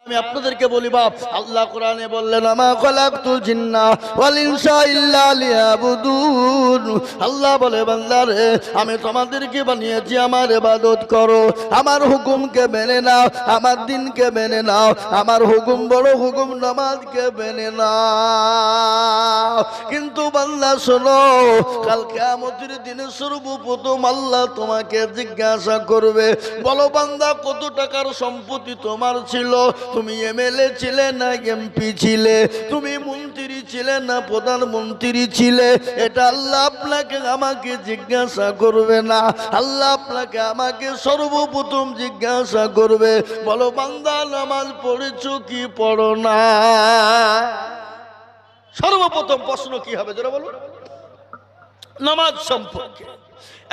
আমি আপনাদেরকে বলি বাপ, আল্লাহ কোরআনে বললেন আমা খালাকতুল জিন্না ওয়াল ইনসা ইল্লা লিয়াবুদুন। আল্লাহ বলে বান্দারে আমি তোমাদেরকে বানিয়েছি আমার ইবাদত করো, আমার হুকুমকে মেনে নাও, আমার দিনকে মেনে নাও, আমার হুকুম বড় হুকুম নামাজকে মেনে নাও। কিন্তু বান্দা শোনো, কাল কিয়ামতের দিনে সর্বপ্রথম আল্লাহ তোমাকে জিজ্ঞাসা করবে, বলো বান্দা কত টাকার সম্পত্তি তোমার ছিল? তুমি এমএলএ ছিলে না এমপি ছিলে? তুমি মন্ত্রী ছিলে না প্রধানমন্ত্রী ছিলে? এটা আল্লাহ আপনাকে আমাকে জিজ্ঞাসা করবে না, আল্লাহ আপনাকে আমাকে সর্বপ্রথম জিজ্ঞাসা করবে, বলো বান্দা নামাজ পড়েছো কি পড়ো না? সর্বপ্রথম প্রশ্ন কি হবে যারা বলো? নামাজ সম্পর্কে।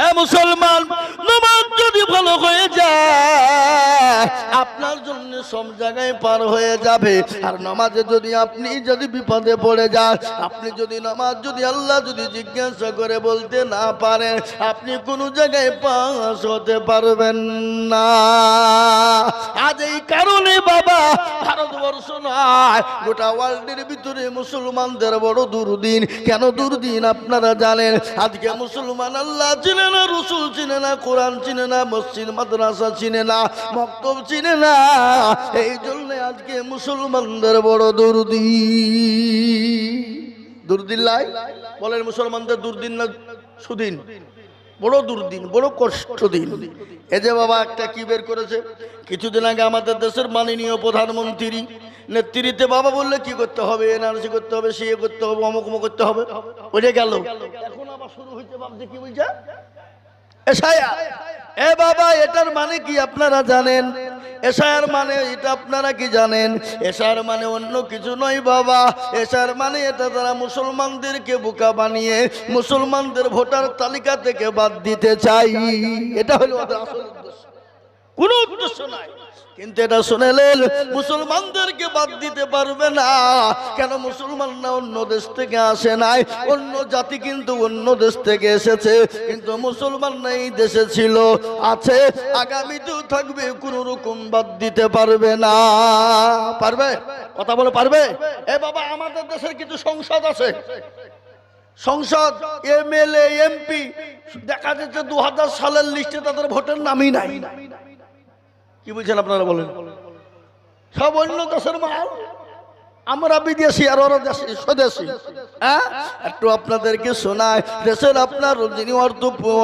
এ মুসলমান, নামাজ যদি ভালো হয়ে যায় আপনার জন্য সব জায়গায় পার হয়ে যাবে। আর নামাজে যদি আপনি যদি বিপদে পড়ে যান, আপনি যদি নামাজ যদি আল্লাহ যদি জিজ্ঞাসা করে বলতে না পারেন, আপনি কোনো জায়গায় পাস হতে পারবেন না। আজ এই কারণে বাবা ভারতবর্ষ নয় গোটা ওয়ার্ল্ডের ভিতরে মুসলমানদের বড় দুর্দিন। কেন দুর্দিন আপনারা জানেন? আজকে মুসলমান আল্লাহ চিনে না, রসুল চিনে না, কোরআন চিনে না, মসজিদ মাদ্রাসা চিনে না, মক্তব চিনে না। এই জন্য আজকে মুসলমানদের বড় দুর্দিন। দুর্দিন লাই বলেন মুসলমানদের দুর্দিন না সুদিন? বড় দুর্দিন, বড় কষ্ট দিন। এই যে বাবা একটা কি বের করেছে কিছুদিন আগে আমাদের দেশের মাননীয় প্রধানমন্ত্রী নেতৃত্বে বাবা বললে কি করতে হবে, এনআরসি করতে হবে, সিএ করতে হবে, অমুক করতে হবে, ওইটা গেল। এখন আবার শুরু হয়েছে ভাবছে কি বুঝা এসআইআর। এ বাবা এটার মানে কি আপনারা জানেন? এসআইআর মানে এটা আপনারা কি জানেন? এসআইআর মানে অন্য কিছু নয় বাবা। এসআইআর মানে এটা তারা মুসলমানদেরকে বোকা বানিয়ে মুসলমানদের ভোটার তালিকা থেকে বাদ দিতে চাই। এটা হলো ওদের আসল উদ্দেশ্য, কোনো উদ্দেশ্য নাই। কিন্তু এটা শুনেলেন মুসলমানদেরকে বাদ দিতে পারবে না। কেন? মুসলমানরা অন্য দেশ থেকে আসে নাই, অন্য জাতি কিন্তু অন্য দেশ থেকে এসেছে, কিন্তু মুসলমানরা এই দেশে ছিল, আছে, আগামীতেও থাকবে, কোন রকম বাদ দিতে পারবে না। পারবে? কথা বলে পারবে? এ বাবা আমাদের দেশের কিছু সংসদ আছে, সংসদ এমএলএ এমপি দেখা যাচ্ছে 2000 সালের লিস্টে তাদের ভোটের নামই নাই। কি বলছেন আপনারা বলেন? সব অন্য দেশের মাল, আমরা বিদেশি আর ওরা দেশি স্বদেশি। হ্যাঁ, একটু আপনাদেরকে শোনায়। দেশের আপনার যিনি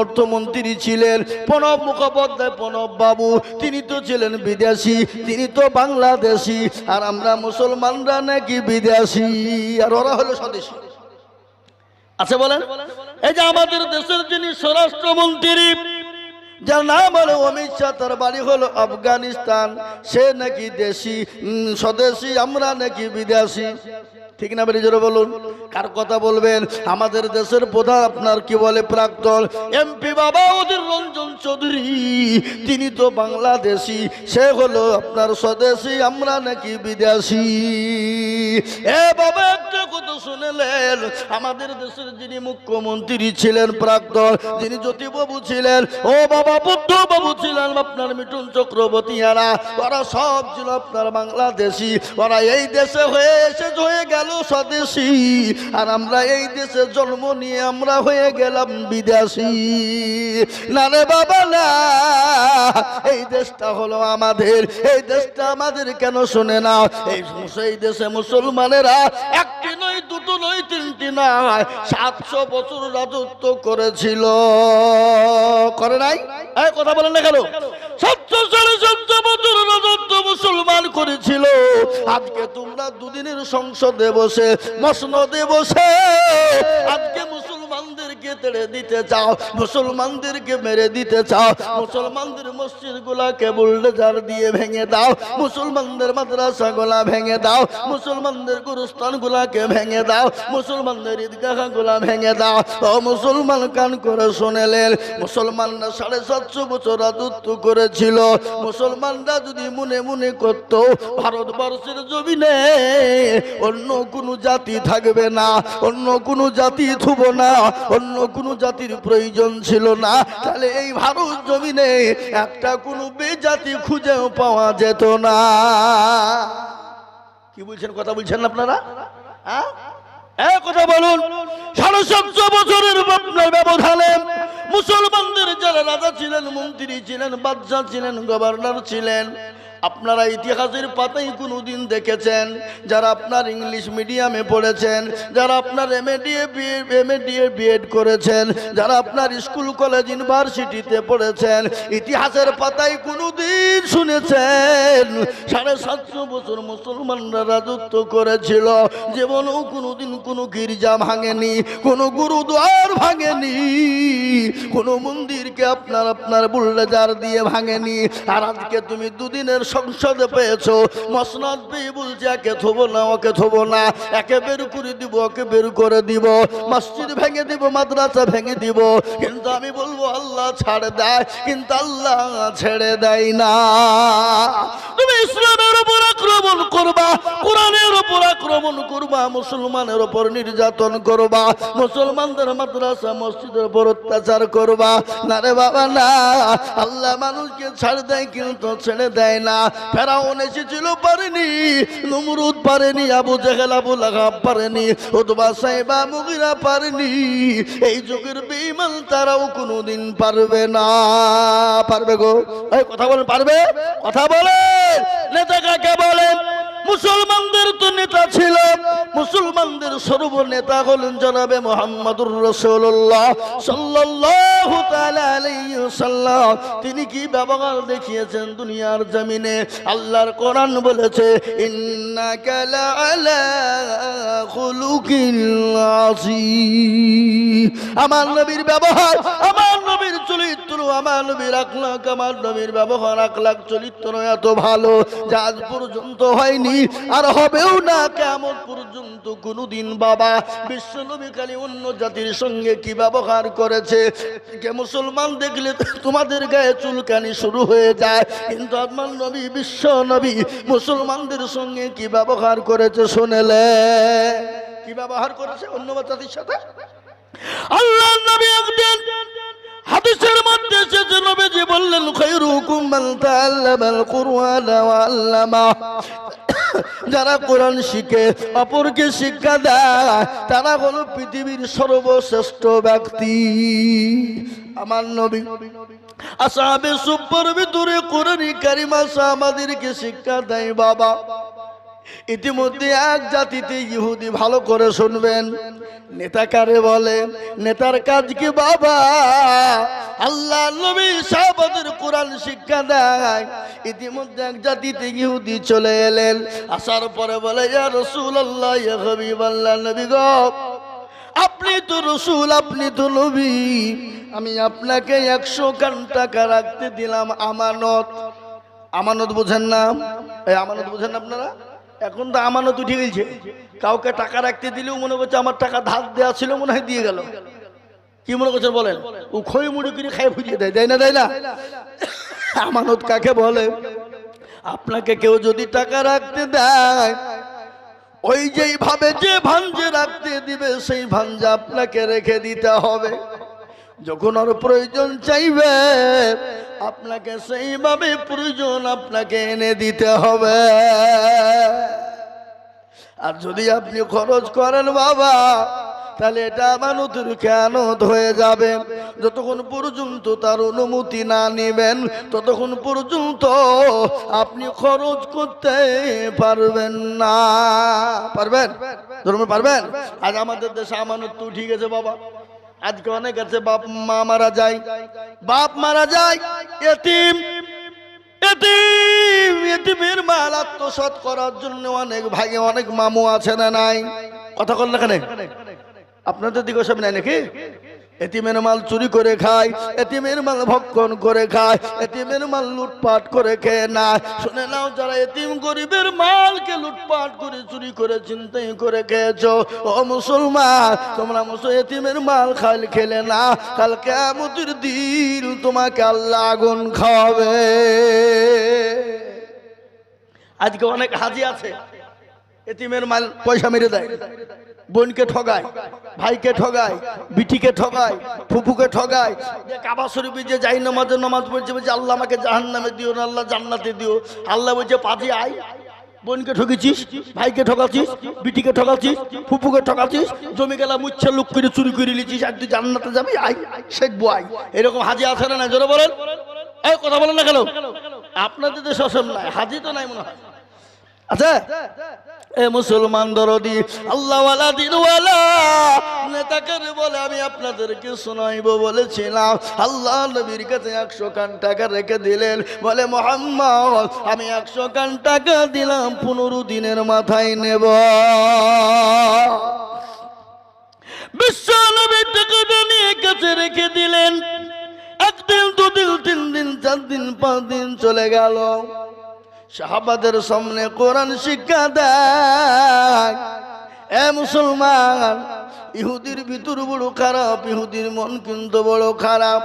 অর্থমন্ত্রী ছিলেন প্রণব মুখোপাধ্যায়, প্রণব বাবু, তিনি তো ছিলেন বিদেশি, তিনি তো বাংলাদেশি, আর আমরা মুসলমানরা নাকি বিদেশি, আর ওরা হলো স্বদেশি। আচ্ছা বলেন, এই যে আমাদের দেশের যিনি স্বরাষ্ট্রমন্ত্রী যার নাম হলো অমিত শাহ, তার বাড়ি হলো আফগানিস্তান, সে নাকি দেশি স্বদেশি, আমরা নাকি বিদেশি। ঠিক না বেরিয়ে জোরে বলুন? কার কথা বলবেন? আমাদের দেশের প্রধান আপনার কি বলে প্রাক্তন এমপি বাবা অধীর রঞ্জন চৌধুরী, তিনি তো বাংলাদেশি, সে হলো আপনার স্বদেশি, আমরা নাকি বিদেশি। এ বাবা একটা কথা শুনেলেন, আমাদের দেশের যিনি মুখ্যমন্ত্রী ছিলেন প্রাক্তন, যিনি জ্যোতিবাবু ছিলেন, ও বাবা বুদ্ধ বাবু ছিলেন, আপনার মিঠুন চক্রবর্তী, ওরা সব ছিল আপনার বাংলাদেশি। ওরা এই দেশে হয়ে গেল স্বদেশি, আর আমরা এই দেশে জন্ম নিয়ে আমরা হয়ে গেলাম বিদেশি। না রে বাবা না, এই দেশটা হলো আমাদের, এই দেশটা আমাদের। কেন শুনে না? এই দেশে মুসলমানেরা একটি নয়, দুটো নয়, তিনটি নয়, 700 বছর রাজত্ব করেছিল। করে নাই? এই কথা বলেন না কেন? 714 বছর রাজত্ব মুসলমান করেছিল। আজকে তোমরা দুদিনের সংসদে বসে, মসনদে বসে আজকে মুসলমানদেরকে তেড়ে দিতে চাও, মুসলমানদেরকে মেরে দিতে চাও, মুসলমানদের মসজিদ গুলাকে বুলডোজার দিয়ে ভেঙে দাও, মুসলমানদের মাদ্রাসা গুলা ভেঙে দাও, মুসলমানদের গুরুস্থান গুলাকে ভেঙে দাও, মুসলমানদের ঈদগাহ গুলা ভেঙে দাও। ও মুসলমান কান করে শুনেলেন, মুসলমানরা 750 বছর রাজত্ব করেছিল। মুসলমানরা যদি মনে মনে করত ভারতবর্ষের জমিনে অন্য কোনো জাতি থাকবে না, অন্য কোনো জাতি থুব না, অন্য কোনো জাতির প্রয়োজন ছিল না, তাহলে এই ভারত জমিনে একটা কোনো বেজাতি খুঁজেও পাওয়া যেত না। কি বলছেন, কথা বলছেন আপনারা? কথা বলুন। 750 বছরের আপনার ব্যবধানে মুসলমানদের যারা রাজা ছিলেন, মন্ত্রী ছিলেন, বাদশা ছিলেন, গভর্নর ছিলেন, আপনারা ইতিহাসের পাতায় কোনোদিন দেখেছেন? যারা আপনার ইংলিশ মিডিয়ামে পড়েছেন, যারা আপনার এমএডিএ বিএড করেছেন, যারা আপনার স্কুল কলেজ ইউনিভার্সিটিতে পড়েছেন, ইতিহাসের পাতায় কোনোদিন শুনেছেন 750 বছর মুসলমানরা রাজত্ব করেছিল? জীবনেও কোনোদিন কোনো গির্জা ভাঙেনি, কোনো গুরুদ্বার ভাঙেনি, কোনো মন্দিরকে আপনার বুলডোজার দিয়ে ভাঙেনি। আর আজকে তুমি দুদিনের সংসদে পেয়েছো, মসনদ পেয়ে বলছে একে থবো না, ওকে থবো না, একে বের করে দিব, ওকে বের করে দিব, মসজিদ ভেঙে দিব, মাদ্রাসা ভেঙে দিব। কিন্তু আমি বলবো আল্লাহ ছাড়ে দেয়, কিন্তু আল্লাহ ছেড়ে দেয় না। তুমি ইসলামের উপর আক্রমণ করবা, কোরআনের উপর আক্রমণ করবা, মুসলমানের উপর নির্যাতন করবা, মুসলমানদের মাদ্রাসা মসজিদের উপর অত্যাচার করবা, না রে বাবা না। আল্লাহ মানুষকে ছাড় দেয় কিন্তু ছেড়ে দেয় না। ফেরাউন এসেছিল, পারেনি, নমরুদ পারেনি, আবু জেহেল আবু লাহাব পারেনি, উতবা সাইবা মুগিরা পারেনি। এই যুগের বেঈমান তারাও কোনোদিন পারবে না। পারবে গো? এই কথা বলেন, পারবে? কথা বলেন। নেতা কাকে বলেন? মুসলমানদের তো নেতা ছিল, মুসলমানদের সর্বনেতা হলেন জনাবে মুহাম্মদুর রাসূলুল্লাহ সাল্লাল্লাহু তাআলা আলাইহি ওয়াসাল্লাম। তিনি কি ব্যবহার দেখিয়েছেন দুনিয়ার জমিনে? আল্লাহর কোরআন বলেছে ইন্নাকা লাআলা খুলুকিল আযীম। আমার নবীর ব্যবহার, আমার নবীর চরিত্র, আমার নবীর আখলাক, আমার নবীর ব্যবহার, আখলাক, চরিত্র এত ভালো যা আজ পর্যন্ত হয়নি, আর হবেও না কিয়ামত পর্যন্ত কোনদিন। বাবা, বিশ্ব নবী খালি অন্য জাতির সঙ্গে কি ব্যবহার করেছে, কে মুসলমান দেখলে তোমাদের গায়ে চুলকানি শুরু হয়ে যায়, কিন্তু আমার নবী, বিশ্ব নবী, মুসলমানদের সঙ্গে কি ব্যবহার করেছে শুনেলে? কি ব্যবহার করেছে অন্য জাতির সাথে? আল্লাহ নবী একদিন হাদিসের মধ্যে এসেছে, নবীজি বললেন খায়রুকুম মান তাআল্লামাল কুরআন ওয়া আল্লামা। যারা কোরআন শিখে অপরকে শিক্ষা দেয় তারা হলো পৃথিবীর সর্বশ্রেষ্ঠ ব্যক্তি। আমার নবী আসহাবে সুফফার ভিতরে কোরআন কারীম আমাদেরকে শিক্ষা দেয়। বাবা, ইতিমধ্যে এক জাতিতে ইহুদি, ভালো করে শুনবেন, নেতা কারে বলে? নেতার কাজ কি? বাবা, আল্লাহ নবী সাহাবাদের কোরআন শিক্ষা দেয়। ইতিমধ্যে এক জাতিতে ইহুদি চলে এলেন, আসার পরে বলে ইয়া রাসূলুল্লাহ, ইয়া হাবিবাল্লাহ, নবী গো, আপনি তো রসুল, আপনি তো নবী, আমি আপনাকে 100 টাকা রাখতে দিলাম আমানত। আমানত বোঝেন না? এই আমানত বোঝেন না আপনারা? এখন তো আমানত উঠে গেছে, কাউকে টাকা রাখতে দিলেও মনে করছে আমার টাকা ধার দেওয়া ছিল, মনে হয় দিয়ে গেল। কি মনে করছেন বলেন? ও খই মুড়ি কিনে খাই ফুটিয়ে দেয়, দেয় না? দেয় না? আমানত কাকে বলে? আপনাকে কেউ যদি টাকা রাখতে দেয়, ওই যেই ভাবে যে ভাঞ্জে রাখতে দিবে সেই ভাঞ্জে আপনাকে রেখে দিতে হবে। যখন ওর প্রয়োজন চাইবে আপনাকে সেইভাবে প্রয়োজন আপনাকে এনে দিতে হবে। আর যদি আপনি খরচ করেন বাবা, তাহলে এটা আমানতের খেয়ানত হয়ে যাবে। যতক্ষণ পর্যন্ত তার অনুমতি না নেবেন ততক্ষণ পর্যন্ত আপনি খরচ করতে পারবেন না। পারবেন? ধর্ম পারবেন? আজ আমাদের দেশে আমানত তো উঠে গেছে বাবা। আজকে অনেক আছে বাপ মা মারা যায়, বাপ মারা যায়, এতিম, এতিম, এতিমের মাল আত্মসাৎ করার জন্য অনেক ভাগে অনেক মামু আছে না নাই? কথা বল না কেন? আপনাদের দিকে সব নাই নাকি? এতিমের মাল চুরি করে খায়, এতিমের মাল ভক্ষণ করে খায়, এতিমের মাল লুটপাট করে খেয়ে না। শুনে নাও, যারা এতিম গরিবের মালকে লুটপাট করে চুরি করে চিন্তাই করে খেয়েছো, ও মুসলমান, তোমরা এতিমের মাল খেলে না, কাল কিয়ামতের দিন তোমাকে আল্লাহ আগুন খাওয়াবে। আজকে অনেক হাজি আছে এতিমের মাল পয়সা মেরে দেয়, বোনকে ঠগায়, ভাইকে ঠগায়, বিটিকে ঠগায়, ফুফুকে ঠগায়। কাবা শরীফে যে যাই নামাজ পড়ছে, বলছে আল্লাহ আমাকে জাহান্নামে দিও না, আল্লাহ জান্নাতে দিও। আল্লাহ বলছে পাজি আয়, বোনকে ঠকেছিস, ভাইকে ঠকাচ্ছিস, বিটিকে ঠকাচ্ছিস, ফুপুকে ঠকাচ্ছিস, জমি গেলা মুচ্ছা লুক করে চুরি করে নিচ্ছিস, আর তুই জান্নাতে যাবি, আই শেখবো আই। এরকম হাজি আছে না? জোরে বলেন, এই কথা বলেন না কেন? আপনাদের দেশে অসম নাই, হাজি তো নাই মনে হয়। আচ্ছা এ মুসলমান দরদি আল্লাহওয়ালা দিনওয়ালা নেতাকে বলে আমি আপনাদেরকে শোনাইব বলেছিলাম। আল্লাহ নবীর কাছে 100 কান টাকা রেখে দিলেন, বলে মুহাম্মদ আমি 100 কান টাকা দিলাম, 15 দিনের মাথায় নেব। বিশ্ব নবীর টাকাটা নিয়ে কাছে রেখে দিলেন। একদিন, দুদিন, 3 দিন, 4 দিন, 5 দিন চলে গেল। সাহাবাদের সামনে কোরআন শিক্ষা দেয়। এ মুসলমান, ইহুদির ভিতর বড় খারাপ, ইহুদির মন কিন্তু বড় খারাপ।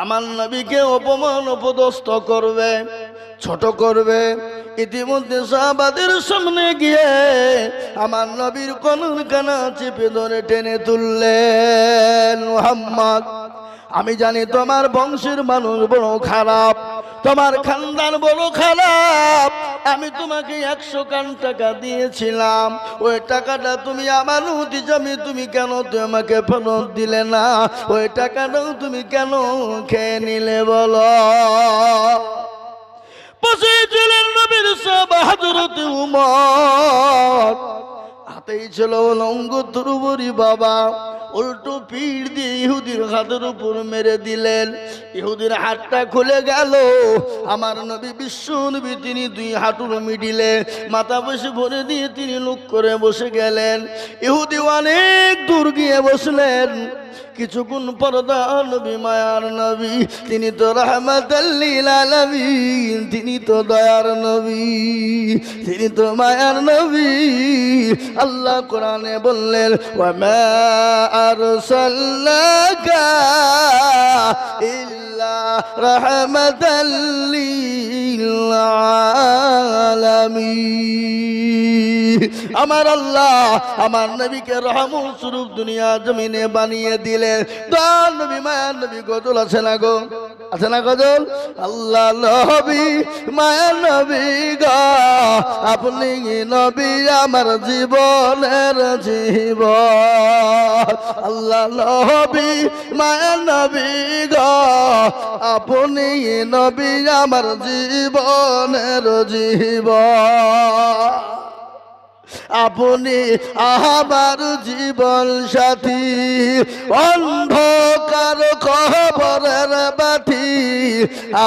আমার নবীকে অপমান অপদস্থ করবে, ছোট করবে। ইতিমধ্যে সাহাবাদের সামনে গিয়ে আমার নবীর কনুর কানা চেপে ধরে টেনে তুললেন। মুহাম্মদ আমি জানি তোমার বংশের মানুষ বড় খারাপ, তোমার খানদান বড় খারাপ। আমি তোমাকে 100 কান টাকা দিয়েছিলাম, ওই টাকাটা তুমি আমার নদী জমি, তুমি কেন আমাকে ফেরত দিলে না? ওই টাকাটাও তুমি কেন খেয়ে নিলে বলো? পাশে ছিলেন নবীর সাহাবা হযরত উমর, হাতেই ছিল লঙ্গ তুরুবরি বাবা। উল্টো পিঠ দিয়ে ইহুদির হাতের উপর মেরে দিলেন। ইহুদির হাতটা খুলে গেল। আমার নবী বিশ্ব নবী তিনি 2 হাঁটুর মিডিলে মাথা বসে ভরে দিয়ে তিনি লুক করে বসে গেলেন। ইহুদি অনেক দূর গিয়ে বসলেন। কিছুক্ষণ পর নবী মায়ার নবী, তিনি তো রাহমাতাল লিল আলামিন, তিনি তো দয়ার নবী, তিনি তো মায়ার নবী। আল্লাহ কোরআনে বললেন ওয়া মা আরসালনাকা ইল্লা রাহমাতাল লিল আলামিন। আমার আল্লাহ আমার নবীকে রহমত স্বরূপ দুনিয়া জমিনে বানিয়ে দিলেন। দয়ার নবী মায়ার নবী গজল আছে না গো? আছে না গজল? আল্লাহ নবী মায়ার নবী গো, আপনি নবী আমার জীবনের জীবন। আল্লাহ নবী মায়ার নবী গো, আপনি নবী আমার জীবনের জীবন। আপনি আমার জীবন সাথী, অন্ধকার কবরের বাতি।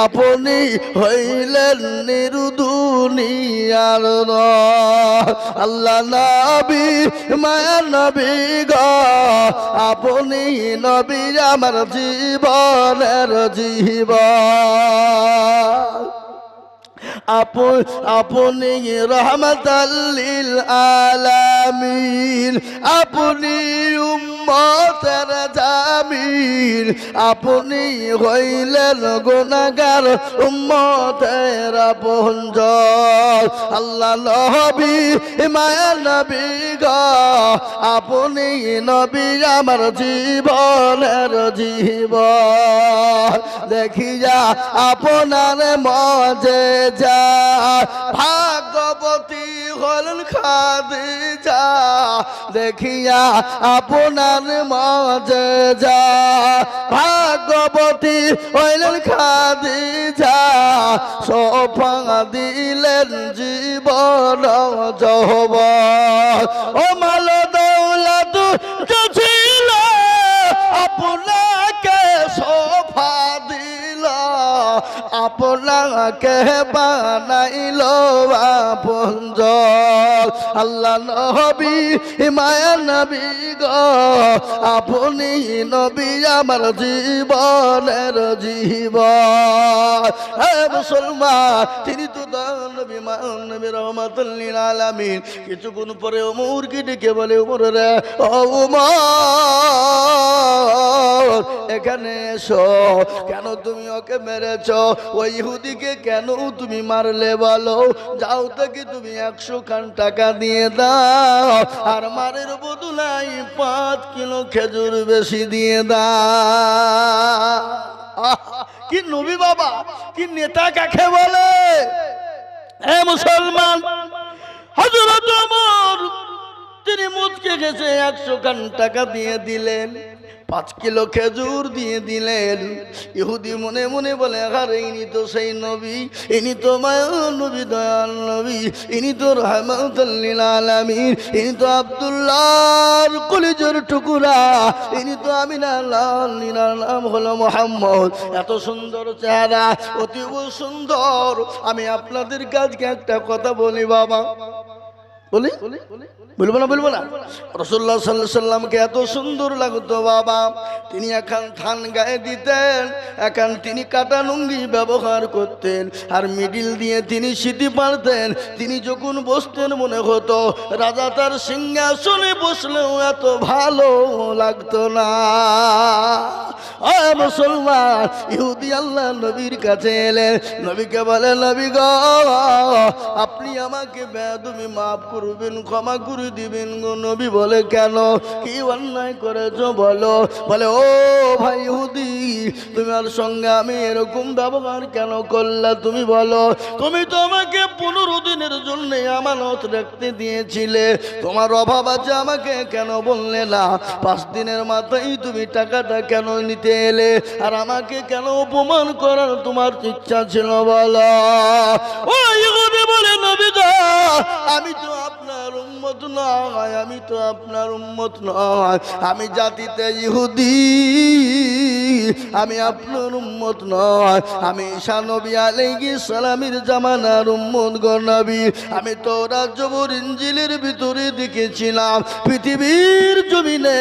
আপনি হইলেন নির্দুনিয়ার আল্লাহ নবী মায়া নবী গো, আপনি নবী আমার জীবনের জীবন। আপনি রহমাতাল লিল আলামিন, আপনি উম্মতের জামিল। আপনি হইলেন গুনাহগার উম্মতের আপনজন। আল্লাহ নবী মায়া নবী গো, আপনি নবী আমার জীবনের জীবন। দেখিয়া আপনার মজেজা, ভাগ্যবতী হলেন খাদিজা। দেখিয়া আপনার মজেজা, ভাগ্যবতী হইলেন খাদিজা। সোফা দিলেন জীবন যৌবন। ও মাল দৌলত ছিল আপনাকে সোফা দিল, আপনাকে বানাইল আপনজন। আল্লাহ নবী মায়া নবী গো, আপনি নবী আমার জীবনের জীবন। হে মুসলমান, তিনি তো নবী মায়া নবী রহমাতুল লিল আলামিন। কিছুক্ষণ পরে ওমরকে ডেকে বলে, ওমর রে, ও ওমর এখানে এসো। কেন তুমি ওকে মেরেছ? ওই ইহুদিকে কেন তুমি মারলে বলো? যাও থেকে তুমি 100 খান টাকা দিয়ে দাও, আর মারের বদলায় 5 কিলো খেজুর বেশি দিয়ে দাও। কি নবী বাবা, কি নেতা কাকে বলে? হে মুসলমান, গেছে 100 খান টাকা দিয়ে দিলেন, 5 কিলো খেজুর দিয়ে দিলেন। ইহুদি মনে মনে বলে, আরে ইনি তো সেই নবী, ইনি তো মায়ার নবী, দয়াল নবী, ইনি তো রাহমাতুল লিল আলামিন, ইনি তো আব্দুল্লাহর কলিজার টুকরা, ইনি তো আমিনার লাল, ইনার নাম হলো মুহাম্মদ। এত সুন্দর চেহারা, অতীব সুন্দর। আমি আপনাদের কাছে একটা কথা বলি বাবা, বলি বলবো না বলবো না? রাসূলুল্লাহ সাল্লাল্লাহু আলাইহি সাল্লামকে এত সুন্দর লাগতো বাবা, তিনি এখন থান গায়ে দিতেন, এখন তিনি কাটা লুঙ্গি ব্যবহার করতেন, আর মিডিল দিয়ে তিনি সিঁথি পারতেন। তিনি যখন বসতেন মনে হতো রাজা তার সিংহাসনে বসলেও এত ভালো লাগতো না। মুসলমান, ইহুদি আল্লাহ নবীর কাছে এলেন, নবীকে বলে, নবী গো, আপনি আমাকে বেয়াদবি মাফ করবেন, ক্ষমা করে দিবেন গো। নবী বলে, কেন, কি অন্যায় করেছো বলো? বলে, ও ভাই ইহুদি, তোমার সঙ্গে আমি এরকম ব্যবহার কেন করলা? তুমি বলো, তুমি তো আমাকে 15 দিনের জন্য আমানত রাখতে দিয়েছিলে, তোমার অভাব আছে, আমাকে কেন বললে না? 5 দিনের মাথায় তুমি টাকাটা কেন নিতে এলে? আর আমাকে কেন অপমান করার তোমার ইচ্ছা ছিল বলো? ও ইহুদি বলে, নবী গো, আমি তো আপনার উম্মত নয়, আমি তো আপনার উম্মত নয়, আমি জাতিতে ইহুদি, আমি আপনার উম্মত নয়, আমি ঈসা নবী আলাইহিস সালামের জামানার উম্মত গো নবী। আমি তাওরাত জবুর ইনজিলের ভিতরে দেখেছিলাম পৃথিবীর জমিনে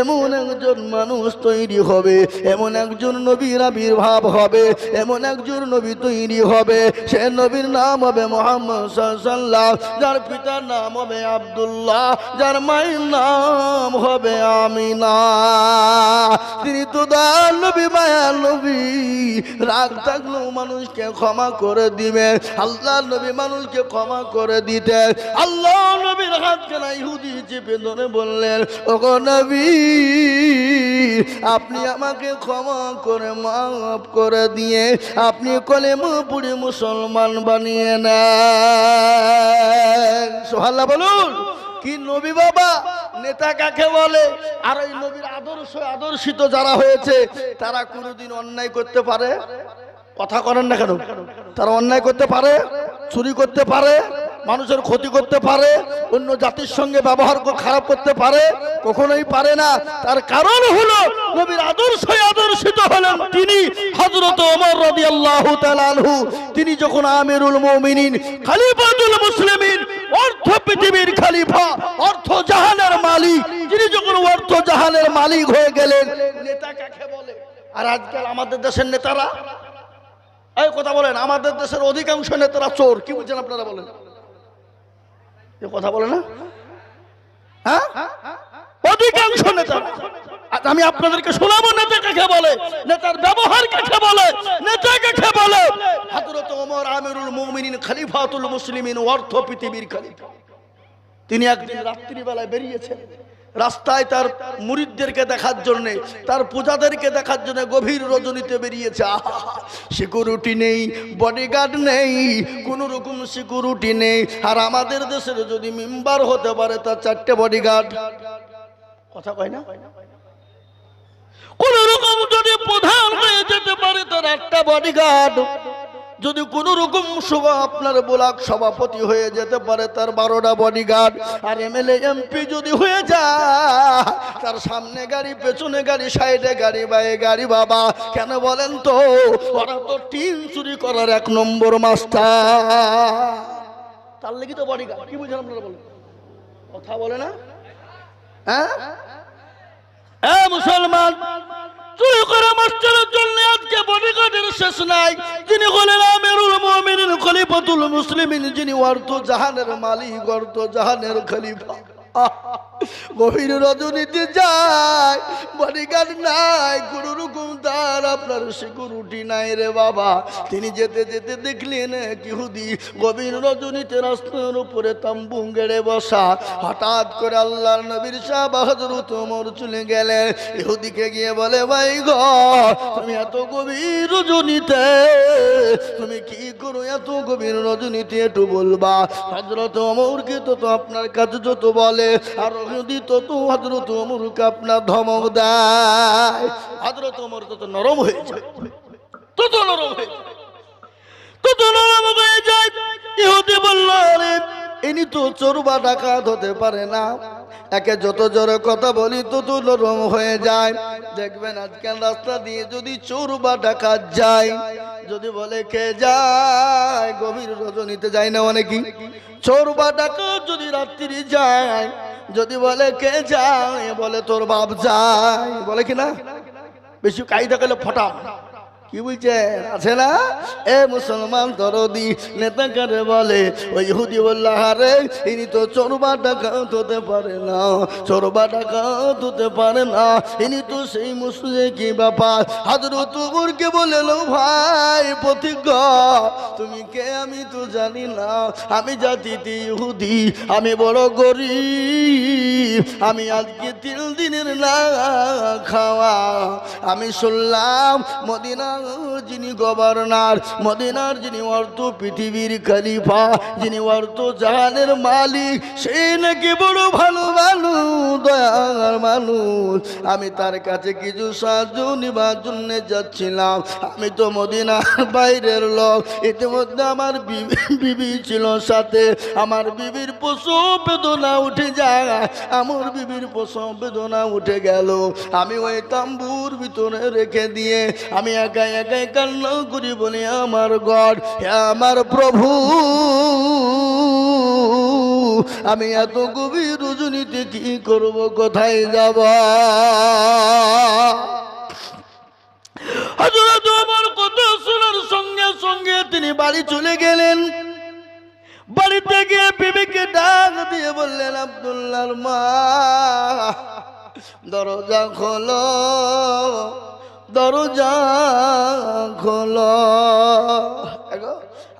এমন একজন মানুষ তৈরি হবে, এমন একজন নবীর আবির্ভাব হবে, এমন একজন নবী তৈরি হবে, সে নবীর নাম হবে মুহাম্মদ সাল্লাল্লাহু আলাইহি ওয়াসাল্লাম, যার পিতার নাম হবে আব্দুল্লাহ, যার মায়ের নাম হবে আমিনা। তিনি তো দয়াল নবী, মায়ার নবী, রাগ থাকলেও মানুষকে ক্ষমা করে দিবেন। আল্লাহ নবী মানুষকে ক্ষমা করে দিতেন। আল্লাহ নবীর হাতখানা ইহুদি চেপে ধরে বললেন, ওগো নবী, আপনি আমাকে ক্ষমা করে মাফ করে দিয়ে আপনি কলেমা পড়ে মুসলমান বানিয়ে নেন। সুবহানাল্লাহ বলুন। কি নবী বাবা, নেতা কাকে বলে? আর ওই নবীর আদর্শিত যারা হয়েছে তারা কোনোদিন অন্যায় করতে পারে? কথা করেন না কেন? তারা অন্যায় করতে পারে, চুরি করতে পারে, মানুষের ক্ষতি করতে পারে, অন্য জাতির সঙ্গে ব্যবহার খারাপ করতে পারে? কখনোই পারে না। তার কারণ হলো নবীর আদর্শিত হলেন তিনি হযরত ওমর রাদিয়াল্লাহু তাআলা আনহু। তিনি যখন আমিরুল মুমিনিন, খলিফাতুল মুসলিমিন, অর্থ পৃথিবীর খলিফা, অর্থ জাহানের মালিক, তিনি যখন অর্থ জাহানের মালিক হয়ে গেলেন, নেতা কাকে বলে? আর আজকাল আমাদের দেশের নেতারা, এই কথা বলেন, আমাদের দেশের অধিকাংশ নেতারা চোর। কি বলছেন আপনারা বলেন? এ কথা বলে না? হ্যাঁ, অধিকাংশ নেতা। আমি আপনাদেরকে শোনাবো নেতা কাকে বলে, নেতার ব্যবহার কাকে বলে, নেতা কাকে বলে। হযরত ওমর আমিরুল মুমিনিন, খলিফাতুল মুসলিমিন, অর্থ পৃথিবীর খলিফা। তিনি একদিন রাত্রিবেলায় বেরিয়েছেন, রাস্তায় তার মুরিদদেরকে দেখার জন্য, তার পূজাদেরকে দেখার জন্য গভীর রজনীতে বেরিয়েছে। সিকিউরিটি নেই, বডিগার্ড নেই, কোন রকম সিকিউরিটি নেই। আর আমাদের দেশের যদি মেম্বার হতে পারে তার 4টে বডিগার্ড। কথা কয় না? কোন রকম যদি প্রধান হয়ে যেতে পারে তার 8টা বডিগার্ড। যদি কোন রকম আপনার ব্লক সভাপতি হয়ে যেতে পারে তার 12টা বডিগার্ড। আর এমএলএ এমপি যদি হয়ে যায় তার সামনে গাড়ি, পেছনে গাড়ি, সাইডে গাড়ি, বাইরে গাড়ি। বাবা কেন বলেন তো? ওরা তো টিন চুরি করার 1 নম্বর মাস্টার। তার লাগি তো বডিগার্ড। কি বুঝলেন আপনারা বলেন? কথা বলে না? হ্যাঁ মুসলমান, চুরি করা মাস্টারের জন্য আজকে বডিগার্ডের শেষ নাই। যিনি হলেন আমিরুল মুমিনিন, খলিফাতুল মুসলিমিন, যিনি অর্থ জাহানের মালিক, অর্থ জাহানের খলিফা। গভীর রজনীতে যায়, বডিগার্ড নাই, কোন রকম তার আপনার সিকিউরিটি নাই রে বাবা। তিনি যেতে যেতে দেখলেন ইহুদি গভীর রজনীতে রাস্তার উপরে তাম্বু গেড়ে বসা। হঠাৎ করে আল্লাহর নবীর সাহাবা হযরত ওমর চলে গেলেন। ইহুদিকে গিয়ে বলে, ভাই গো, তুমি এত গভীর রজনীতে তুমি কি করো? এত গভীর রজনীতে একটু বলবা? হযরত ওমরকে তো আপনার কাছে যত বলে আর যদি তত হযরত ওমরকে আপনার ধমক দেয়, হযরত ওমর তত নরম হয়ে যায়, তত নরম হয়ে যায়, তত নরম হয়ে যায়। ইহুদি বলল, আরে ইনি তো চোর বা ডাকাত হতে পারে না, একে যত জোরে কথা বলি তত নরম হয়ে যায়। দেখবেন আজকাল রাস্তা দিয়ে যদি চোর বা ডাকাত যায়, যদি বলে কে যায়, গভীর রজনীতে যায় না অনেকেই, চোর বা ডাকাত যদি রাত্রি যায়, যদি বলে কে যায়, বলে তোর বাপ যায়, বলে কি না? বেশি কায়দা করলে ফটাম, কি বলছেন, আছে না? এ মুসলমান দরদি নেতাকারে বলে, ওই ইহুদি বলল, আরে ইনি তো চোর বা ডাকাত হতে পারে না, চোর বা ডাকাত হতে পারে না, ইনি তো সেই মুসলিম কি ব্যাপার। হযরত ওমরকে বলল, ভাই প্রতিজ্ঞ, তুমি কে আমি তো জানি না, আমি জাতিতে ইহুদি, আমি বড় গরিব, আমি আজকে 3 দিনের না খাওয়া। আমি শুনলাম মদিনা যিনি গভর্নর, মদিনার যিনি অর্থ পৃথিবীর খলিফা, যিনি অর্থ জাহানের মালিক, সেই নাকি বড় ভালো মানুষ, দয়ার মানুষ। আমি তার কাছে কিছু সাহায্য নিবার জন্য যাচ্ছিলাম। আমি তো মদিনার বাইরের লোক, ইতিমধ্যে আমার বিবি ছিল সাথে, আমার বিবির প্রসব বেদনা উঠে যায়, আমার বিবির প্রসব বেদনা উঠে গেল। আমি ওই তাম্বুর ভিতরে রেখে দিয়ে আমি একাই একাই কান্না করি, বলি, আমার গড, আমার প্রভু, আমি এত গভীর রজনীতে কি করব, কোথায় যাব? হযরত ওমর কথা শোনার সঙ্গে সঙ্গে তিনি বাড়ি চলে গেলেন। বাড়িতে গিয়ে বিবিকে ডাক দিয়ে বললেন, আব্দুল্লাহর মা, দরজা খোলো, দরজা খোলো।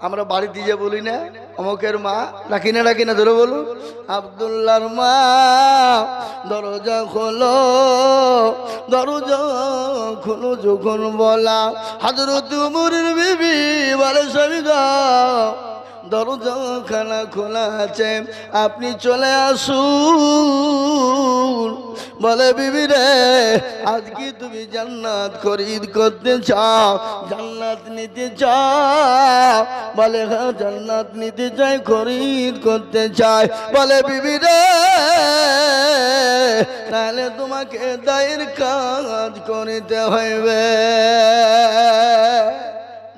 আমরা বাড়িতে যে বলি না, অমুকের মা, ডাকি না, ধরে বলুন, আব্দুল্লাহর মা, দরজা খোলো, দরজা খোলো। যখন বলা, হযরত ওমরের বিবি বলে, স্বামী গো, দরজা খানা খোলা আছে, আপনি চলে আসুন। বলে, বিবি রে, আজকে তুমি জান্নাত খরিদ করতে চাও, জান্নাত নিতে চাও? বলে, হ্যাঁ জান্নাত নিতে চাই, খরিদ করতে চাই। বলে, বিবি রে, তাহলে তোমাকে দায়ের কাজ করিতে হইবে।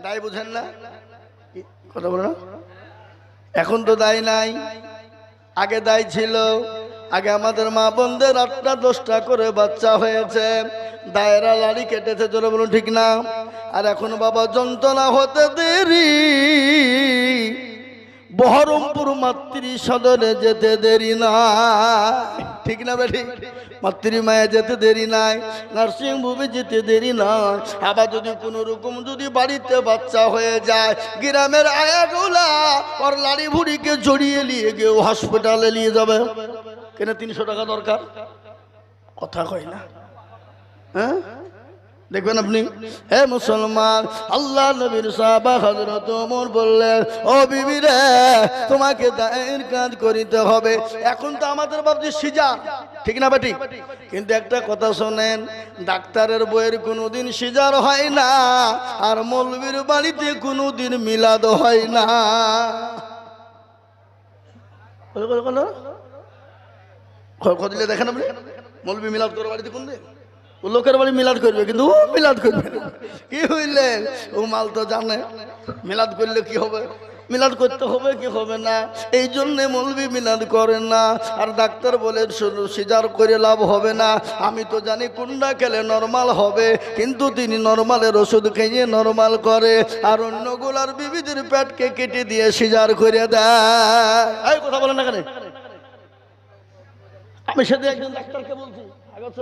দায় বুঝেন না? কথা বলো না, এখন তো দায় নাই, আগে দায় ছিল। আগে আমাদের মা বোনদের 8টা 10টা করে বাচ্চা হয়েছে, দায়েরা লাড়ি কেটেছে, জোরে বলুন ঠিক না? আর এখন বাবা যন্ত্রণা হতে দেরি, বহরমপুর মাতৃ সদরে যেতে দেরি নাই, ঠিক না বেঠি? মাতৃ মায়ে যেতে দেরি নাই, নার্সিং হোমে যেতে দেরি নাই। আবার যদি কোনো রকম যদি বাড়িতে বাচ্চা হয়ে যায়, গ্রামের আয়াগুলা ওর লাড়ি ভুড়িকে জড়িয়ে নিয়ে গিয়ে হসপিটালে নিয়ে যাবে। কেন 300 টাকা দরকার? কথা কয় না, হ্যাঁ? দেখবেন আপনি, হে মুসলমান, আল্লাহ নবীর সাহাবা হযরত ওমর বললেন, ও বিবি রে, তোমাকে দায়ের কাজ করিতে হবে। এখন তো আমাদের ভাবছি সিজার, ঠিক না বেটি? কিন্তু একটা কথা শোনেন, ডাক্তারের বইয়ের কোনোদিন সিজার হয় না, আর মৌলবীর বাড়িতে কোনোদিন মিলাদ হয় না। দিলে দেখেন আপনি, মৌলবী মিলাদ করে বাড়িতে কোন দিন? ও লোকের বাড়ি মিলাদ করবে, কিন্তু ও মিলাদ করবে না। কি হইলেন? ও মাল তো জানে মিলাদ করলে কি হবে, মিলাদ করতে হবে কি হবে না, এই জন্যে মৌলবী মিলাদ করে না। আর ডাক্তার বলে সিজার করে লাভ হবে না। আমি তো জানি কোনটা খেলে নরমাল হবে, কিন্তু তিনি নরমালের ওষুধ খেয়ে নরমাল করে, আর অন্যগুলার বিবিদের পেটকে কেটে দিয়ে সিজার করে দেয়। এই কথা বলেন না কেন? আমি সেদিন একজন ডাক্তারকে বলছি,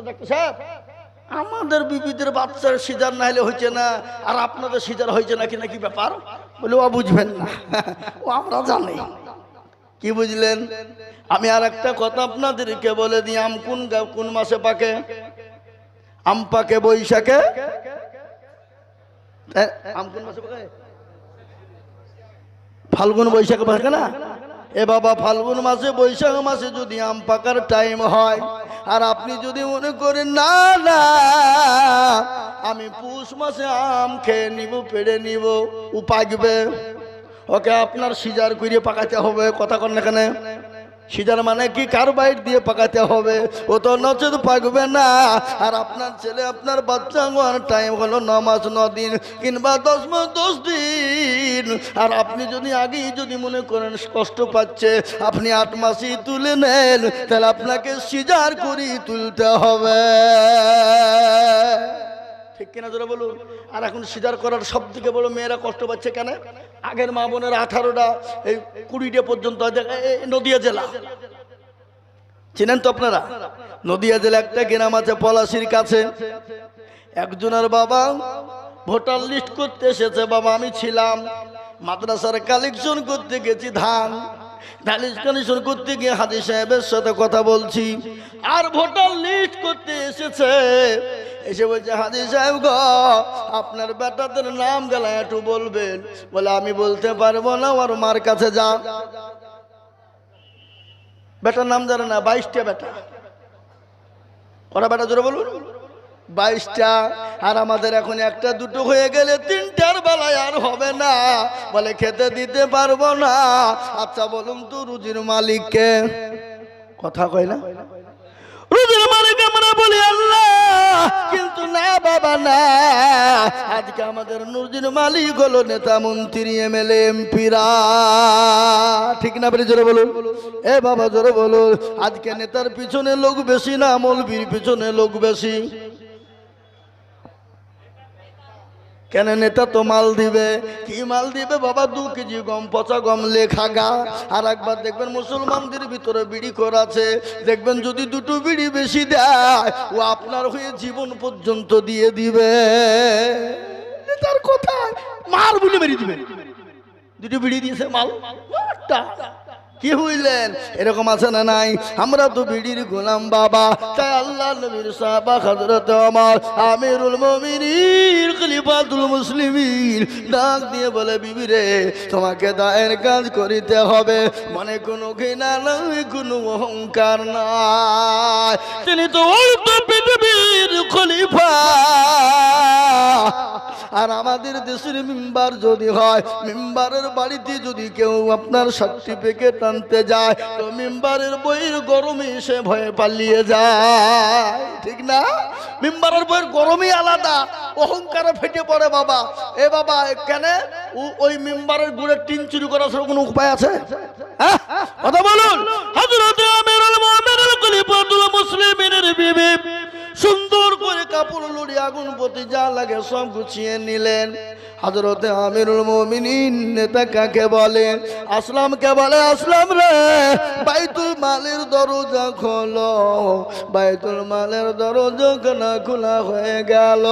ডাক্তার সাহেব, আমাদের বিবিদের বাচ্চার সিজার না হলে হয়েছে না, আর আপনাদের সিজার হয়েছে নাকি, নাকি ব্যাপার? বলে, ও বুঝবেন না, ও আমরা জানি। কি বুঝলেন? আমি আর একটা কথা আপনাদেরকে বলে দিই, আম কোন মাসে পাকে? আম পাকে বৈশাখে। আম কোন মাসে পাকে? ফাল্গুন বৈশাখে পাকে না? এ বাবা ফাল্গুন মাসে বৈশাখ মাসে যদি আম পাকার টাইম হয় আর আপনি যদি মনে করেন না না আমি পৌষ মাসে আম খেয়ে নিব পেড়ে নিব ও পাকবে, ওকে আপনার সিজার করে পাকাতে হবে। কথা কন না কেন? সিজার মানে কি কার্বাইড দিয়ে পাকাতে হবে, ও তো নচেত পাকবে না। আর আপনার ছেলে আপনার বাচ্চা হওয়ার টাইম হলো 9 মাস 9 দিন কিংবা 10 মাস 10 দিন। আর আপনি যদি আগেই যদি মনে করেন কষ্ট পাচ্ছে আপনি 8 মাসই তুলে নেন, তাহলে আপনাকে সিজার করে তুলতে হবে। ঠিক কিনা জোরে বলুন। আর এখন সিজার করার সব থেকে বড় মেয়েরা কষ্ট পাচ্ছে কেন? আগের মা বোনের 18টা এই 20টা পর্যন্ত নদিয়া জেলা চিনেন তো আপনারা? নদিয়া জেলা একটা গ্রাম আছে পলাশির কাছে। একজনের বাবা ভোটার লিস্ট করতে এসেছে। বাবা আমি ছিলাম মাদ্রাসার কালেকশন করতে গেছি, ধান কালেকশন করতে গিয়ে হাজী সাহেবের সাথে কথা বলছি, আর ভোটার লিস্ট করতে এসেছে। এসে বলছে হাজী সাহেব গো আপনার বেটাদের নাম গেলা একটু বলবেন। বলে আমি বলতে পারবো না, ওর মার কাছে যা। বেটার নাম জানে না, 22টা বেটা। ওরা বেটা জোরে বলুন 22টা। আর আমাদের এখন 1টা 2টো হয়ে গেলে 3টার বেলায় আর হবে না। বলে খেতে দিতে পারবো না। আচ্ছা বলুন তো রুজির মালিককে? কথা কয় না? রুজির মালিক আমরা বলি আল্লাহ, কিন্তু না বাবা না। আজকে আমাদের রুজির মালিক হলো নেতা মন্ত্রী এমএলএ এমপিরা। ঠিক না? বলে জোরে বলুন। এ বাবা জোরে বলুন। আজকে নেতার পিছনে লোক বেশি না মৌলবীর পিছনে লোক বেশি? কেন? নেতা তো মাল দিবে। কি মাল দিবে বাবা? 2 কেজি গম, পচা গম লেখা গা। আর একবার দেখবেন মুসলমানদের ভিতরে বিড়ি করাছে, দেখবেন যদি 2টো বিড়ি বেশি দেয় ও আপনার হয়ে জীবন পর্যন্ত দিয়ে দিবে। নেতার কোথায় মার বলে মেরে দিবে। 2টো বিড়ি দিয়েছে মাল কি হইলেন? এরকম আছে না নাই? আমরা তো বিড়ির গোলাম বাবা। তাই আল্লাহ নবীর সাহাবা হযরত ওমর আমিরুল মুমিনিন খলিফাতুল মুসলিমিন ডাক দিয়ে বলে বিবি রে তোমাকে দায়ের কাজ করিতে হবে। মনে কোনো ঘৃণা নাই, কোনো অহংকার নাই। তিনি তো পৃথিবীর খলিফা। আর আমাদের দেশের মেম্বার যদি হয়, মেম্বারের বাড়িতে যদি কেউ আপনার সার্টিফিকেট আনতে যায় তো মেম্বারের বইয়ের গরমে সে ভয়ে পালিয়ে যায়। ঠিক না? মেম্বারের বইয়ের গরমই আলাদা, অহংকারে ফেটে পড়ে বাবা। এ বাবা কেন ওই মেম্বারের গুড়ের টিন চুরি করার কোনো উপায় আছে? হ্যাঁ কথা বলুন। হযরত আমিরুল মুমিনিন খলিফাতুল মুসলিমিনের বিবি সুন্দর করে কাপড় লড়ি আগুন পতি যা লাগে সব গুছিয়ে নিলেন। হযরতে আমিরুল মুমিনিন নেতা কাকে বলে? আসলামকে বলে, আসলাম রে বাইতুল মালের দরজা খোলো। বাইতুল মালের দরজা না খোলা হয়ে গেল।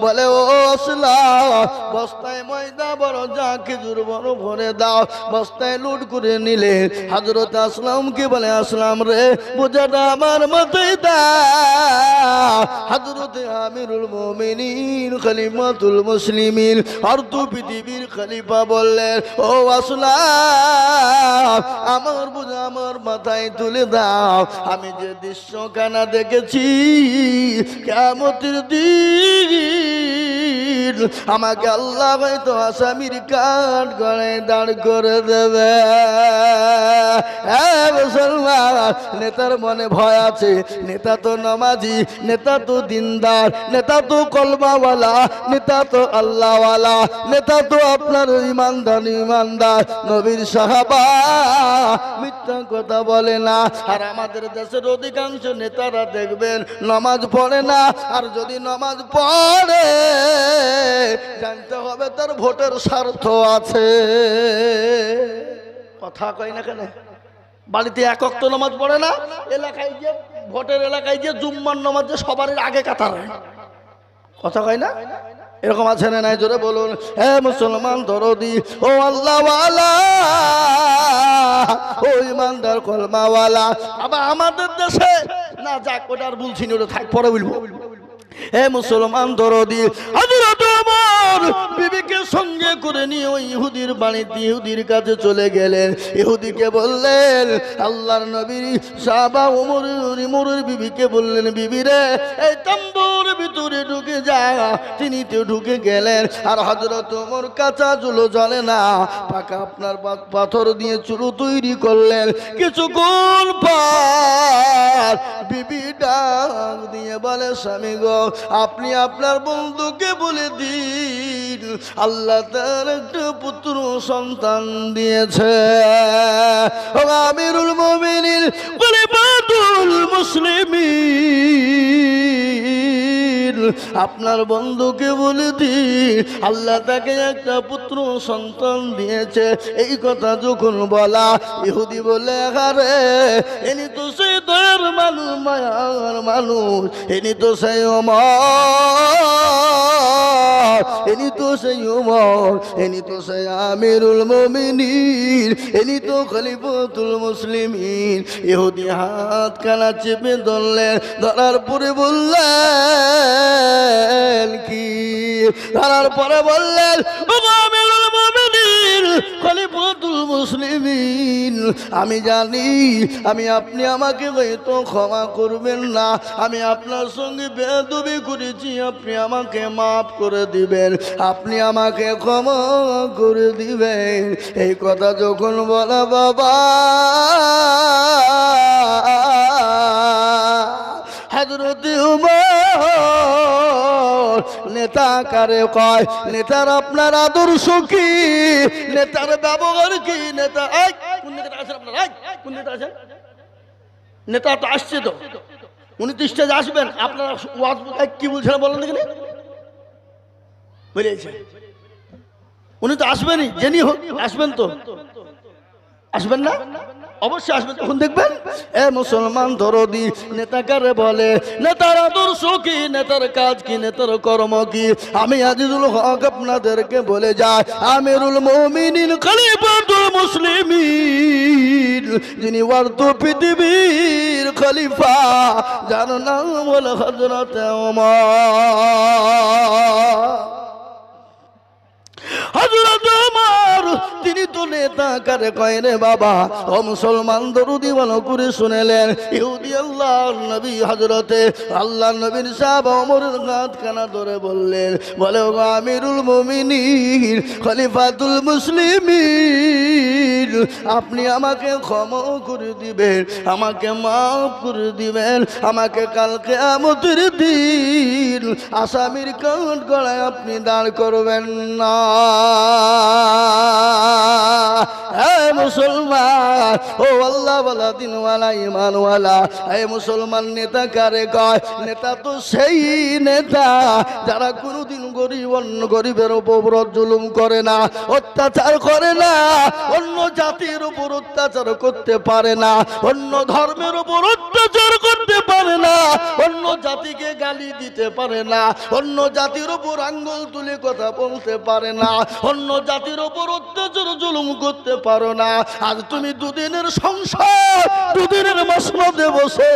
বলে ও আসলাম বস্তায় ময়দা বড় যা খেজুর বড় ভরে দাও। বস্তায় লুট করে নিলে হযরত আসলামকে বলে, আসলাম রে বোঝাটা আমার মাথায় দাও। হযরতে আমিরুল মুমিনিন খলিফাতুল মুসলিমিন অর্ধ পৃথিবীর খলিফা বললেন, ও আসলাম আমার বোঝা আমার মাথায় তুলে দাও। আমি যে দৃশ্যখানা দেখেছি কিয়ামতের দিন আমাকে আল্লাহ হয়তো আসামির কাঠ গড়ায় দাঁড় করে দেবে। মুসলমান নেতার মনে ভয় আছে। নেতা তো নামাজি, নেতা তো দিনদার, নেতা তো কলমাওয়ালা, নেতা তো আল্লাহওয়ালা, নেতা তো আপনার ইমানদার নবীর সাহাবা, মিথ্যা কথা বলে না। আর আমাদের দেশের অধিকাংশ নেতারা দেখবেন নামাজ পড়ে না। আর যদি নামাজ পড়ে জানতে হবে তার ভোটের স্বার্থ আছে। কথা কয় না কেন? বাড়িতে 1 ওয়াক্ত নামাজ পড়ে না, এলাকায় যে ভোটের এলাকায় যে জুম্মার নামাজ যে সবার আগে কাতারে। কথা কয় না? এরকম আছে না নাই? জোরে বলুন। হে মুসলমান দরদি, ও আল্লাহওয়ালা, ও ইমানদার কলমাওয়ালা। আবার আমাদের দেশে না যাক ওটা আর বলছি না, ওটা থাক পরে বলবো। হে মুসলমান দরদি, হযরত ওমর বিবিকে সঙ্গে করে নিয়ে ওই ইহুদির বাড়িতে ইহুদির কাছে চলে গেলেন। ইহুদিকে বললেন, আল্লাহর নবী সাহাবা ওমরের বিবিকে বললেন, বিবি রে এই তাম্বুর ভিতরে ঢুকে যা। তিনি তো ঢুকে গেলেন, আর হযরত ওমর কাঁচা চুলো জ্বলে না, পাকা আপনার পাথর দিয়ে চুলো তৈরি করলেন। কিছুক্ষণ পর বিবি ডাক দিয়ে বলে, স্বামী গো, আপনি আপনার বন্ধুকে বলে দিন আল্লাহ তার একটা পুত্র সন্তান দিয়েছে। আমিরুল মুমিনিন খলিফাতুল মুসলিমিন, আপনার বন্ধুকে বলে দিন আল্লাহ তাকে একটা পুত্র সন্তান দিয়েছে। এই কথা যখন বলা, ইহুদি বলে, আরে ইনি তো সেই দয়ার মানুষ, মায়ার মানুষ, ইনি তো সেই ওমর, ইনি তো সেই ওমর, ইনি তো সেই আমিরুল মুমিনিন, ইনি তো খলিফাতুল মুসলিমিন। ইহুদি হাত কানা চেপে ধরলেন, ধরার পরে বললেন কি, ধরার পরে বললেন, আমিরুল মুমিনিন খলিফাতুল মুসলিমিন, আমি জানি আপনি আমাকে হয়তো ক্ষমা করবেন না, আমি আপনার সঙ্গে বেয়াদবি করেছি, আপনি আমাকে মাফ করে দিবেন, আপনি আমাকে ক্ষমা করে দিবেন। এই কথা যখন বলা, বাবা হযরত ওমর নেতা কারে কয়, নেতার আপনার আদর্শ কি, নেতার ব্যবহার কি? নেতা কোন নেতা আছেন আপনার? কোন নেতা আছেন? নেতা তো আসছে, তো উনি তো স্টেজে আসবেন, আপনারা কি বলছেন বলেন দেখি, বুঝেছে? উনি তো আসবেনই, জেনি হোক আসবেন, তো আসবেন না? অবশ্যই আসবেন, তখন দেখবেন। এ মুসলমান দরদি, নেতা কারে বলে, নেতার আদর্শ কি, নেতার কাজ কি, নেতার কর্ম কি? আমি আজিজুল হক আপনাদেরকে বলে যাই, আমিরুল মুমিনিন খলিফাতুল মুসলিমিন, যিনি ওয়ার্দ পৃথিবীর খলিফা, যার নাম হলো হযরত ওমর। হযরত ওমর তিনি তো নেতা কারে কয় রে বাবা? ও মুসলমান দরুদি ভালো করে শুনেলেন। ইহুদি আল্লাহর নবী হযরতে আল্লাহর নবীর সাহাবা ওমরের হাত কানা ধরে বললেন, বলে, ও আমিরুল মুমিনিন খলিফাতুল মুসলিমিন, আপনি আমাকে ক্ষমা করে দিবেন, আমাকে মাফ করে দিবেন, আমাকে কাল কিয়ামতের দিন আসামির কাঠ গড়ায় আপনি দাঁড় করবেন না। হে মুসলমান, ও আল্লাহ ওয়ালা দিনওয়ালা ঈমানওয়ালা, হে মুসলমান, নেতা কারে কয়? নেতা তো সেই নেতা যারা কোনোদিন গরিবের উপর জুলুম করে না, অত্যাচার করে না, অন্য জাতির উপর অত্যাচার করতে পারে না, অন্য ধর্মের উপর অত্যাচার করতে পারে না, অন্য জাতিকে গালি দিতে পারে না, অন্য জাতির উপর আঙ্গুল তুলে কথা বলতে পারে না, অন্য জাতির উপর অত্যাচার জুলুম করতে পারো না। আজ তুমি দুদিনের সংসার, দুদিনের মসনদে বসে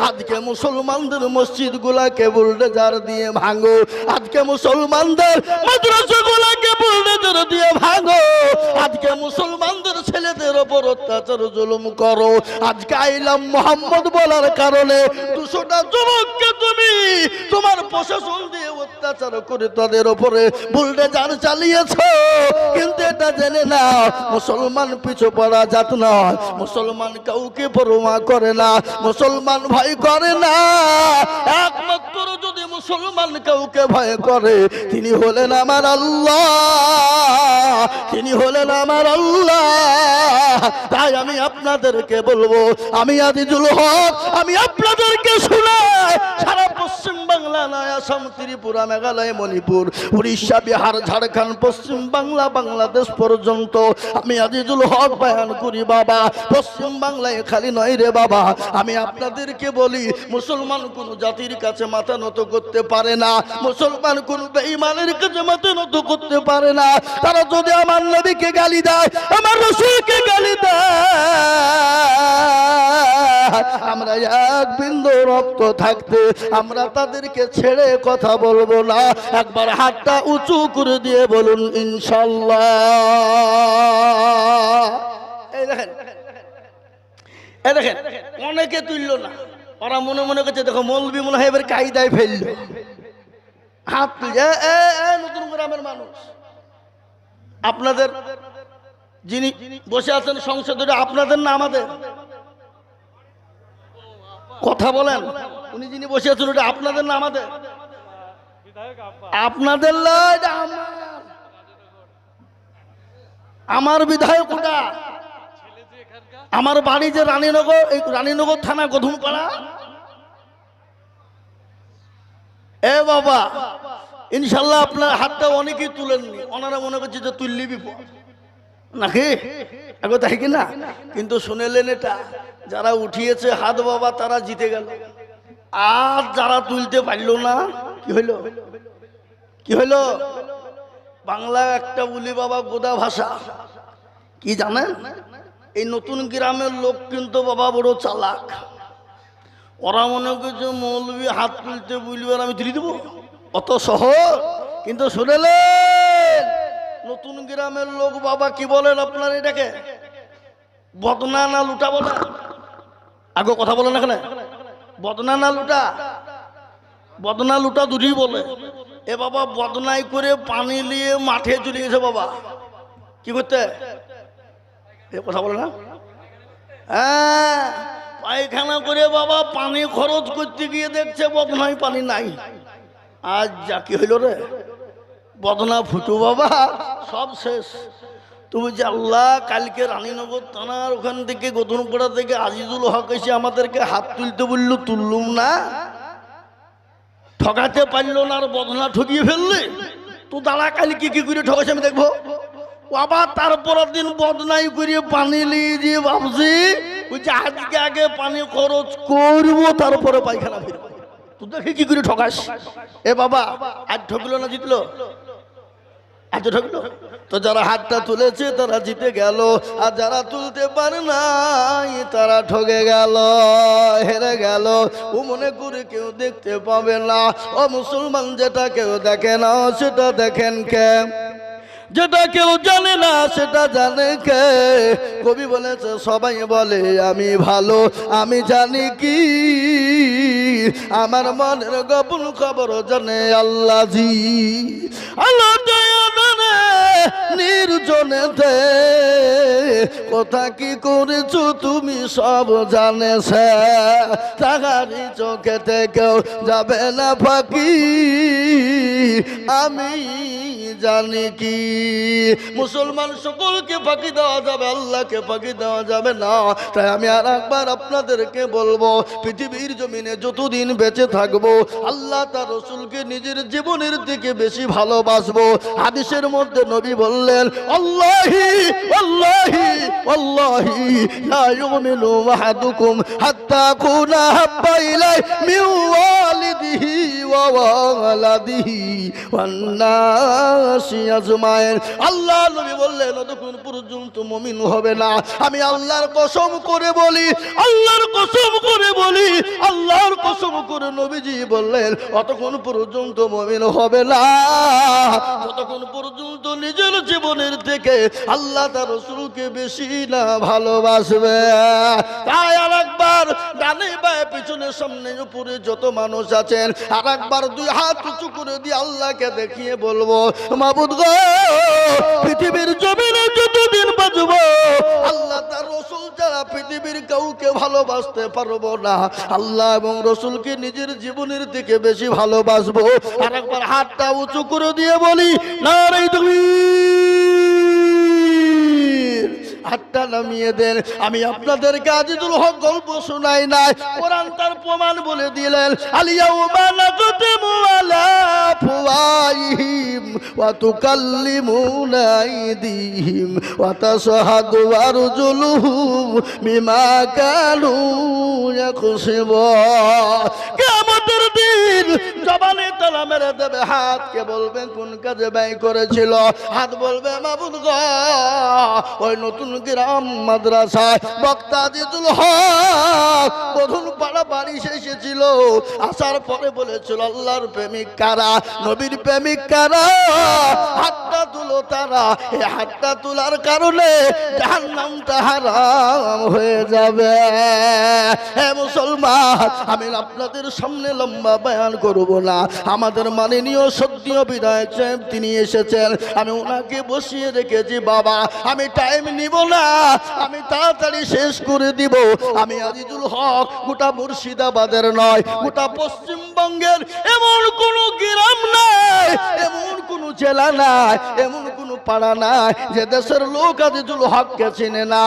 আজকে মুসলমানদের মসজিদ গুলাকে বুলডোজার দিয়ে ভাঙো, আজকে মুসলমানদের মাদ্রাসা গুলাকে বুলডোজার দিয়ে ভাঙো, আজকে মুসলমানদের ছেলেদের উপর অত্যাচার জুলুম করো। আজকে আইলাম মোহাম্মদ বলার কারণে 200টা যুবককে তুমি তোমার প্রশাসন দিয়ে অত্যাচার করে তাদের উপরে বুলডোজার চালিয়েছো। কিন্তু এটা জেনে না, মুসলমান পিছু পড়া জাত নয়, মুসলমান কাউকে পরোয়া করে না, মুসলমান ভয় করে না। একমাত্র যদি মুসলমান কাউকে ভয় করে, তিনি হলেন আমার আল্লাহ, তিনি হলেন আমার আল্লাহ। তাই আমি আপনাদেরকে বলবো, আমি আজিজুল হক, আমি আপনাদেরকে শোনাই, সারা পশ্চিম বাংলা নয়, আসাম, ত্রিপুরা, মেঘালয়, মণিপুর, উড়িষ্যা, বিহার, ঝাড়খণ্ড, পশ্চিম বাংলা, বাংলাদেশ পর্যন্ত আমি আজিজুল হক বয়ান করি বাবা। পশ্চিম বাংলায় খালি নয় রে বাবা, আমি আপনাদেরকে বলি, মুসলমান কোন জাতির কাছে মাথা নত করতে পারে না, মুসলমান কোন বেঈমানের কাছে মাথা নত করতে পারে না। তারা যদি আমার নবীকে গালি দেয়, আমার রাসূলকে গালি দেয়, আমরা এক বিন্দু রক্ত থাকতে আমরা তাদেরকে ছেড়ে কথা বলবো না। একবার হাতটা উঁচু করে দিয়ে বলুন ইনশাআল্লাহ। এই দেখেন, এই দেখেন, অনেকে তুললো না, ওরা মনে মনে করছে দেখো মৌলবি মনে হয় এবার কায়দায় ফেললো, হাত তুলছে। নতুন গ্রামের মানুষ, আপনাদের যিনি বসে আছেন সংসদে আপনাদের না আমাদের? কথা বলেন, উনি যিনি বসে আছেন ওটা আপনাদের না আমাদের? আপনাদের আমার বিধায়ক ওটা। আমার বাড়ি যে রানীনগর, এই রানীনগর থানা গধুমপাড়া। এ বাবা, ইনশাল্লাহ আপনার হাতটা অনেকেই তুলেননি, ওনারা মনে করছে যে তুললি বিপদ নাকি, এখন তাই কিনা? কিন্তু শুনেলেন এটা, যারা উঠিয়েছে হাত বাবা তারা জিতে গেল, আর যারা তুলতে পারল না কি হইল? কি হইল? বাংলা একটা বলি বাবা গোদা ভাষা কি জানেন? এই নতুন গ্রামের লোক কিন্তু বাবা বড় চালাক। ওরা মনে করছে মৌলবি হাত তুলতে বলবে আর আমি তুলে দেবো, অত সহজ। কিন্তু শুনেলেন নতুন গ্রামের লোক বাবা কি বলেন আপনার এটাকে? বদনা না লুটা বলে? আগে কথা বলেন এখানে, বদনা না লুটা? বদনা লুটা দুটোই বলে। এ বাবা বদনাই করে পানি নিয়ে মাঠে চলে গেছে বাবা, কি করতে? এ কথা বলে না? হ্যাঁ, পায়খানা করে বাবা পানি খরচ করতে গিয়ে দেখছে বদনায় পানি নাই। আজ যা কি হইল রে, বদনা ফুটু বাবা, সব শেষ। তুমি যে আল্লাহ, কালকে রানীনগর থানার ওখান থেকে গদনপাড়া থেকে আজিজুল হক এসে আমাদেরকে হাত তুলতে বললো, তুললুম না, ঠকাতে পারলো না, আর বদনা ঠকিয়ে ফেললে তো দাঁড়া, কালকে কি করে ঠকাছে আমি দেখবো। আবার তারপরের দিন বদনাই করে পানি নিয়ে দিয়ে ভাবছি আজকে আগে পানি খরচ করবো তারপরে পায়খানা ফিরবো। তুই দেখে কি করে ঠকাস। এ বাবা, আজ ঠকলো না জিতলো? আজ ঠকলো। তো যারা হাতটা তুলেছে তারা জিতে গেল, আর যারা তুলতে পারে নাই তারা ঠকে গেল, হেরে গেল। ও মনে করে কেউ দেখতে পাবে না। ও মুসলমান, যেটা কেউ দেখে না সেটা দেখেন কে? যেটা কেউ জানে না সেটা জানে কে? কবি বলেছে সবাই বলে আমি ভালো, আমি জানি কি আমার মনের গোপন খবর জানে আল্লাহ জি। আল্লাহ জানে নির্জনেতে কথা কি করেছো তুমি সব জানেছে, তাহারি চোখেতে কেউ যাবে না ফাঁকি, আমি জানি কি। মুসলমান সকলকে ফাঁকি দেওয়া যাবে, আল্লাহকে ফাঁকি দেওয়া যাবে না। তাই আমি আর একবার আপনাদেরকে বলবো, পৃথিবীর জমিনে যতদিন বেঁচে থাকবো আল্লাহ তার রসুলকে নিজের জীবনের থেকে বেশি ভালোবাসবো। হাদিসের মধ্যে নবী বললেন, আল্লাহি আল্লাহি আল্লাহি লা ইউমিনু আহাদুকুম হাত্তা কুনা হাব্বা ইলাই মিন ওয়ালিদিহি ওয়া ওয়ালাদিহি ওয়ান নাসি আজমাইন। আল্লাহ নবী বললেন, যতক্ষণ পর্যন্ত মুমিন হবে না, আমি আল্লাহর কসম করে বলি, আল্লাহর কসম করে বলি, আল্লাহর কসম করে নবীজি বললেন, অতক্ষণ পর্যন্ত মুমিন হবে না যতক্ষণ পর্যন্ত নিজের জীবনের থেকে আল্লাহ তার রাসূলকে বেশি না ভালোবাসবে। তাই আরেকবার ডানে বায়ে পিছনে সামনে উপরে যত মানুষ আছেন আরেকবার দুই হাত উঁচু করে দিয়ে আল্লাহকে দেখিয়ে বলবো, মাবুদ গো, পৃথিবীর জমিনে যতদিন বাঁচবো আল্লাহ তার রাসূল ছাড়া পৃথিবীর কাউকে ভালোবাসতে পারবো না। আল্লাহ এবং রাসূলকে নিজের জীবনের থেকে বেশি ভালোবাসবো। আরেকবার হাতটা উঁচু করে দিয়ে বলি, নারে তাকবীর। হাতটা নামিয়ে দেন। আমি আপনাদেরকে আজিজুল হক গল্প শোনাই নাই, কোরআন তার প্রমাণ বলে দিলেন। আলিয়াউমা নাকতিমু আলা আফওয়াহিহিম ওয়া তুকাল্লিমুনা আইদিহিম ওয়া তাশহাদু আরজুলুহুম বিমা কানু ইয়াকসিবুন। কিয়ামতের দিন জবানে তালা মেরে দেবে, হাতকে বলবে কোন কাজে ব্যয় করেছিল? হাত বলবে, মাবুদ গো, ওই নতুন গ্রাম মাদ্রাসায় বক্তা আজিজুল হক বাড়ি এসেছিল, আসার পরে বলেছিল আল্লাহর প্রেমিক কারা, নবীর প্রেমিক কারা, হাতটা তুলো তারা, এই হাতটা তোলার কারণে জাহান্নামটা হারাম হয়ে যাবে। হে মুসলমান, আমি আপনাদের সামনে লম্বা বয়ান করব না। আমাদের মাননীয় সদ্যীয় বিধায়ক সাহেব তিনি এসেছেন, আমি ওনাকে বসিয়ে রেখেছি। বাবা আমি টাইম নিব না, আমি তাড়াতাড়ি শেষ করে দিব। আমি আজিজুল হক গোটা মুর্শিদাবাদের নয়, গোটা পশ্চিমবঙ্গের এমন কোনো গ্রাম নাই, এমন কোনো জেলা নাই, এমন কোনো পাড়া নাই যে দেশের লোক আজিজুল হককে চেনে না।